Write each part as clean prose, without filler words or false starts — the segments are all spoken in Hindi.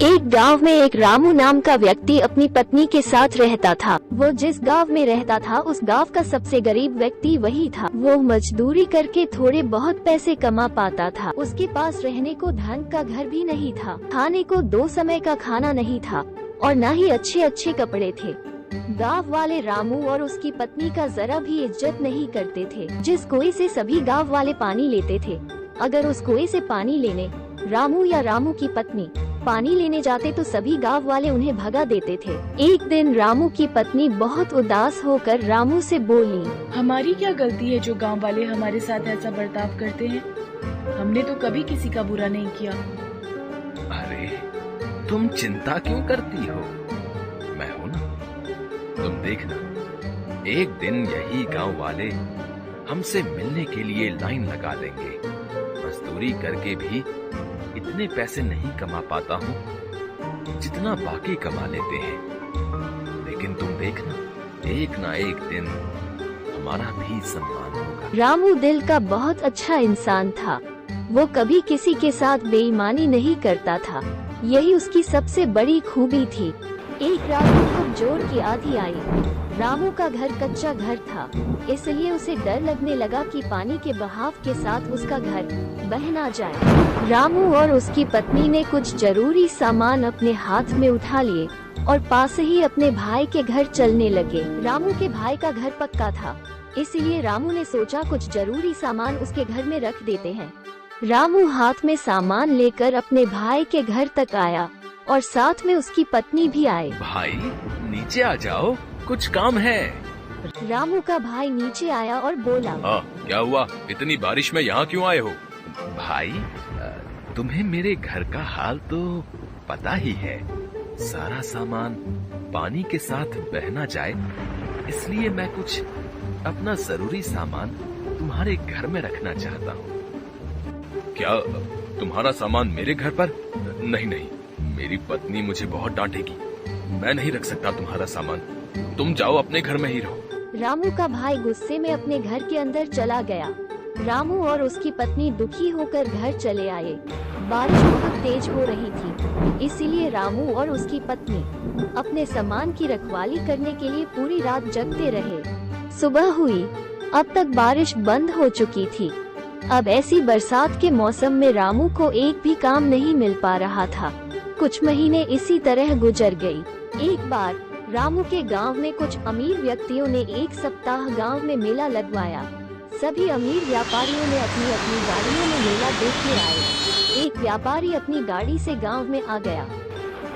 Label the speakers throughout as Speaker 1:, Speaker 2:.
Speaker 1: एक गांव में एक रामू नाम का व्यक्ति अपनी पत्नी के साथ रहता था। वो जिस गांव में रहता था उस गांव का सबसे गरीब व्यक्ति वही था। वो मजदूरी करके थोड़े बहुत पैसे कमा पाता था। उसके पास रहने को ढंग का घर भी नहीं था, खाने को 2 समय का खाना नहीं था और न ही अच्छे अच्छे कपड़े थे। गांव वाले रामू और उसकी पत्नी का जरा भी इज्जत नहीं करते थे। जिस कुएं से सभी गांव वाले पानी लेते थे, अगर उस कुएं से पानी लेने रामू या रामू की पत्नी पानी लेने जाते तो सभी गांव वाले उन्हें भगा देते थे। एक दिन रामू की पत्नी बहुत उदास होकर रामू से बोली,
Speaker 2: हमारी क्या गलती है जो गांव वाले हमारे साथ ऐसा बर्ताव करते हैं? हमने तो कभी किसी का बुरा नहीं किया।
Speaker 3: अरे तुम चिंता क्यों करती हो? मैं हूँ ना। तुम देखना, एक दिन यही गांव वाले हमसे मिलने के लिए लाइन लगा देंगे। मजदूरी करके भी इतने पैसे नहीं कमा पाता हूँ जितना बाकी कमा लेते हैं, लेकिन तुम देखना, एक ना एक दिन हमारा भी सम्मान होगा।
Speaker 1: रामू दिल का बहुत अच्छा इंसान था। वो कभी किसी के साथ बेईमानी नहीं करता था, यही उसकी सबसे बड़ी खूबी थी। एक रात बहुत जोर की आंधी आई। रामू का घर कच्चा घर था, इसलिए उसे डर लगने लगा कि पानी के बहाव के साथ उसका घर बह ना जाए। रामू और उसकी पत्नी ने कुछ जरूरी सामान अपने हाथ में उठा लिए और पास ही अपने भाई के घर चलने लगे। रामू के भाई का घर पक्का था, इसलिए रामू ने सोचा कुछ जरूरी सामान उसके घर में रख देते हैं। रामू हाथ में सामान लेकर अपने भाई के घर तक आया और साथ में उसकी पत्नी भी आए।
Speaker 3: भाई नीचे आ जाओ, कुछ काम है।
Speaker 1: रामू का भाई नीचे आया और बोला,
Speaker 3: क्या हुआ? इतनी बारिश में यहाँ क्यों आए हो? भाई तुम्हें मेरे घर का हाल तो पता ही है। सारा सामान पानी के साथ बह ना जाए, इसलिए मैं कुछ अपना जरूरी सामान तुम्हारे घर में रखना चाहता हूँ। क्या तुम्हारा सामान मेरे घर पर? नहीं नहीं, मेरी पत्नी मुझे बहुत डांटेगी। मैं नहीं रख सकता तुम्हारा सामान, तुम जाओ अपने घर में ही रहो।
Speaker 1: रामू का भाई गुस्से में अपने घर के अंदर चला गया। रामू और उसकी पत्नी दुखी होकर घर चले आए। बारिश बहुत तेज हो रही थी, इसीलिए रामू और उसकी पत्नी अपने सामान की रखवाली करने के लिए पूरी रात जगते रहे। सुबह हुई, अब तक बारिश बंद हो चुकी थी। अब ऐसी बरसात के मौसम में रामू को एक भी काम नहीं मिल पा रहा था। कुछ महीने इसी तरह गुजर गई। एक बार रामू के गांव में कुछ अमीर व्यक्तियों ने एक सप्ताह गांव में मेला लगवाया। सभी अमीर व्यापारियों ने अपनी अपनी गाड़ियों में मेला देखने आए। एक व्यापारी अपनी गाड़ी से गांव में आ गया।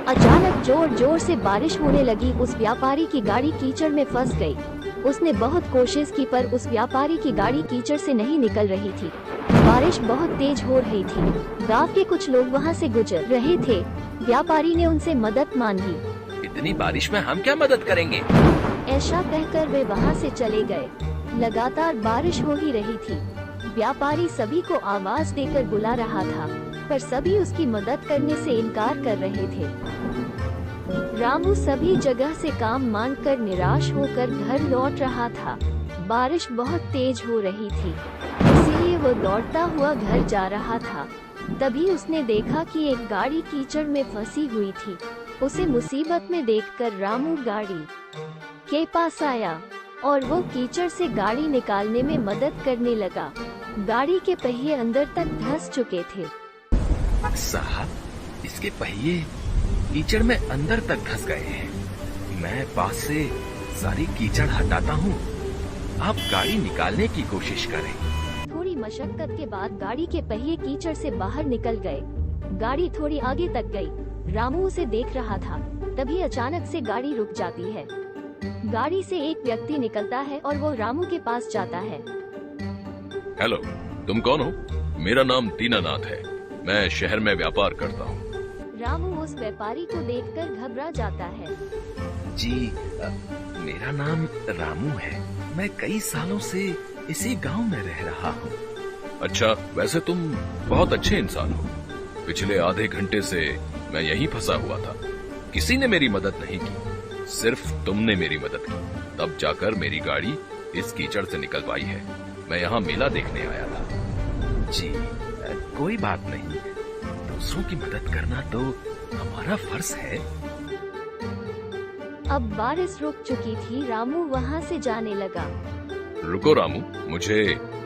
Speaker 1: अचानक जोर जोर से बारिश होने लगी। उस व्यापारी की गाड़ी कीचड़ में फंस गई। उसने बहुत कोशिश की पर उस व्यापारी की गाड़ी कीचड़ से नहीं निकल रही थी। बारिश बहुत तेज हो रही थी। गांव के कुछ लोग वहां से गुजर रहे थे। व्यापारी ने उनसे मदद मांगी।
Speaker 3: इतनी बारिश में हम क्या मदद करेंगे?
Speaker 1: ऐसा कहकर वे वहां से चले गए। लगातार बारिश हो ही रही थी। व्यापारी सभी को आवाज देकर बुला रहा था, पर सभी उसकी मदद करने से इनकार कर रहे थे। रामू सभी जगह से काम मांगकर निराश होकर घर लौट रहा था। बारिश बहुत तेज हो रही थी, इसीलिए वो दौड़ता हुआ घर जा रहा था। तभी उसने देखा कि एक गाड़ी कीचड़ में फंसी हुई थी। उसे मुसीबत में देखकर रामू गाड़ी के पास आया और वो कीचड़ से गाड़ी निकालने में मदद करने लगा। गाड़ी के पहिए अंदर तक धंस चुके थे।
Speaker 3: साहब, इसके पहिए कीचड़ में अंदर तक धंस गए हैं। मैं पास से सारी कीचड़ हटाता हूँ, आप गाड़ी निकालने की कोशिश करें।
Speaker 1: थोड़ी मशक्कत के बाद गाड़ी के पहिए कीचड़ से बाहर निकल गए। गाड़ी थोड़ी आगे तक गई। रामू उसे देख रहा था। तभी अचानक से गाड़ी रुक जाती है। गाड़ी से एक व्यक्ति निकलता है और वो रामू के पास जाता है।
Speaker 3: हेलो, तुम कौन हो? मेरा नाम दीनानाथ है, मैं शहर में व्यापार करता हूँ।
Speaker 1: रामू उस व्यापारी को देखकर घबरा जाता है।
Speaker 3: जी, मेरा नाम रामू है, मैं कई सालों से इसी गांव में रह रहा हूँ। अच्छा, वैसे तुम बहुत अच्छे इंसान हो। पिछले आधे घंटे से मैं यहीं फंसा हुआ था, किसी ने मेरी मदद नहीं की, सिर्फ तुमने मेरी मदद की, तब जाकर मेरी गाड़ी इस कीचड़ से निकल पाई है। मैं यहाँ मेला देखने आया था। जी, कोई बात नहीं, दूसरों की मदद करना तो हमारा फर्ज है।
Speaker 1: अब बारिश रुक चुकी थी। रामू वहाँ से जाने लगा।
Speaker 3: रुको रामू, मुझे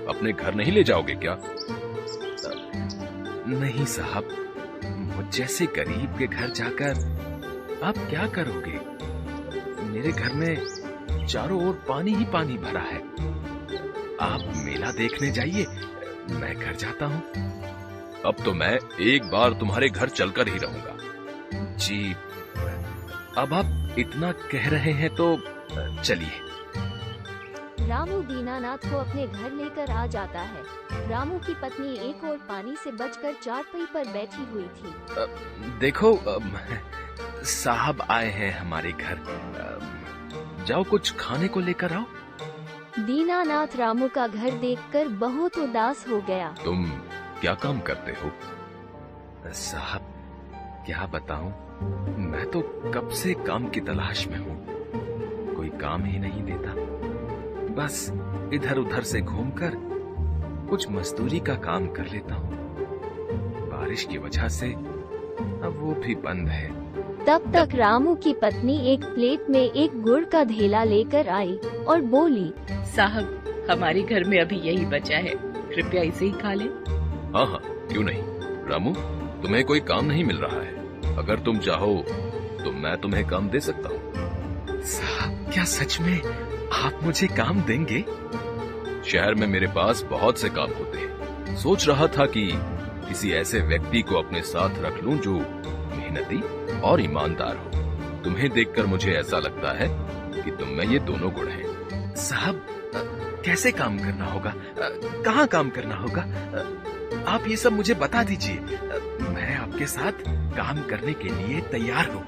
Speaker 3: अपने घर नहीं ले जाओगे क्या? नहीं साहब, मुझ जैसे गरीब के घर जाकर आप क्या करोगे? मेरे घर में चारों ओर पानी ही पानी भरा है। आप मेला देखने जाइए, मैं घर जाता हूँ। अब तो मैं एक बार तुम्हारे घर चलकर ही रहूंगा। जी, अब आप इतना कह रहे हैं तो चलिए।
Speaker 1: रामू दीनानाथ को अपने घर लेकर आ जाता है। रामू की पत्नी एक और पानी से बचकर चारपाई पर बैठी हुई थी।
Speaker 3: देखो, साहब आए हैं हमारे घर। जाओ कुछ खाने को लेकर आओ।
Speaker 1: दीनानाथ रामू का घर देखकर बहुत उदास हो गया।
Speaker 3: तुम क्या काम करते हो? साहब, क्या बताऊं, मैं तो कब से काम की तलाश में हूँ। कोई काम ही नहीं देता। बस इधर उधर से घूमकर कुछ मजदूरी का काम कर लेता हूँ। बारिश की वजह से अब वो भी बंद है।
Speaker 1: तब तक रामू की पत्नी एक प्लेट में एक गुड़ का ढेला लेकर आई और बोली,
Speaker 2: साहब, हमारे घर में अभी यही बचा है, कृपया इसे ही खा लें।
Speaker 3: हाँ हाँ, क्यों नहीं। रामू, तुम्हें कोई काम नहीं मिल रहा है। अगर तुम चाहो तो मैं तुम्हें काम दे सकता हूँ। साहब, क्या सच में आप मुझे काम देंगे? शहर में मेरे पास बहुत से काम होते हैं। सोच रहा था कि किसी ऐसे व्यक्ति को अपने साथ रख लूं जो मेहनती और ईमानदार हो। तुम्हें देखकर मुझे ऐसा लगता है कि तुम में ये दोनों गुण हैं। साहब, कैसे काम करना होगा? कहाँ काम करना होगा? आप ये सब मुझे बता दीजिए। मैं आपके साथ काम करने के लिए तैयार हूँ।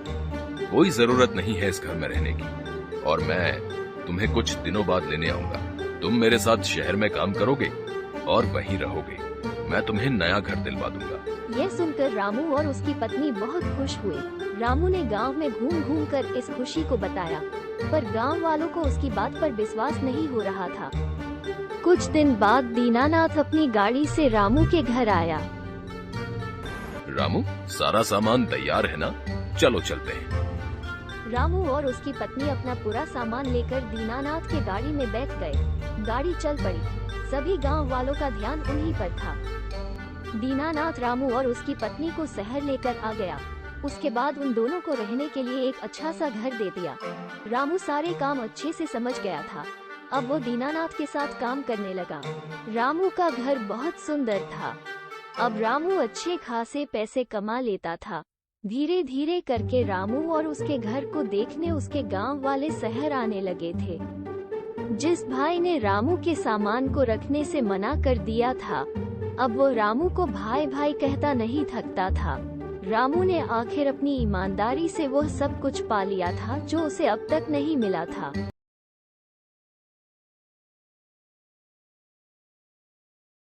Speaker 3: कोई जरूरत नहीं है इस घर में रहने की, और मैं तुम्हें कुछ दिनों बाद लेने आऊंगा। तुम मेरे साथ शहर में काम करोगे और वहीं रहोगे। मैं तुम्हें नया घर दिलवा दूंगा।
Speaker 1: यह सुनकर रामू और उसकी पत्नी बहुत खुश हुए। रामू ने गांव में घूम घूम कर इस खुशी को बताया, पर गांव वालों को उसकी बात पर विश्वास नहीं हो रहा था। कुछ दिन बाद दीनानाथ अपनी गाड़ी से रामू के घर आया।
Speaker 3: रामू, सारा सामान तैयार है ना? चलो चलते हैं।
Speaker 1: रामू और उसकी पत्नी अपना पूरा सामान लेकर दीनानाथ के गाड़ी में बैठ गए। गाड़ी चल पड़ी। सभी गांव वालों का ध्यान उन्हीं पर था। दीनानाथ रामू और उसकी पत्नी को शहर लेकर आ गया। उसके बाद उन दोनों को रहने के लिए एक अच्छा सा घर दे दिया। रामू सारे काम अच्छे से समझ गया था। अब वो दीनानाथ के साथ काम करने लगा। रामू का घर बहुत सुंदर था। अब रामू अच्छे खासे पैसे कमा लेता था। धीरे धीरे करके रामू और उसके घर को देखने उसके गांव वाले शहर आने लगे थे। जिस भाई ने रामू के सामान को रखने से मना कर दिया था, अब वो रामू को भाई भाई कहता नहीं थकता था। रामू ने आखिर अपनी ईमानदारी से वह सब कुछ पा लिया था जो उसे अब तक नहीं मिला था।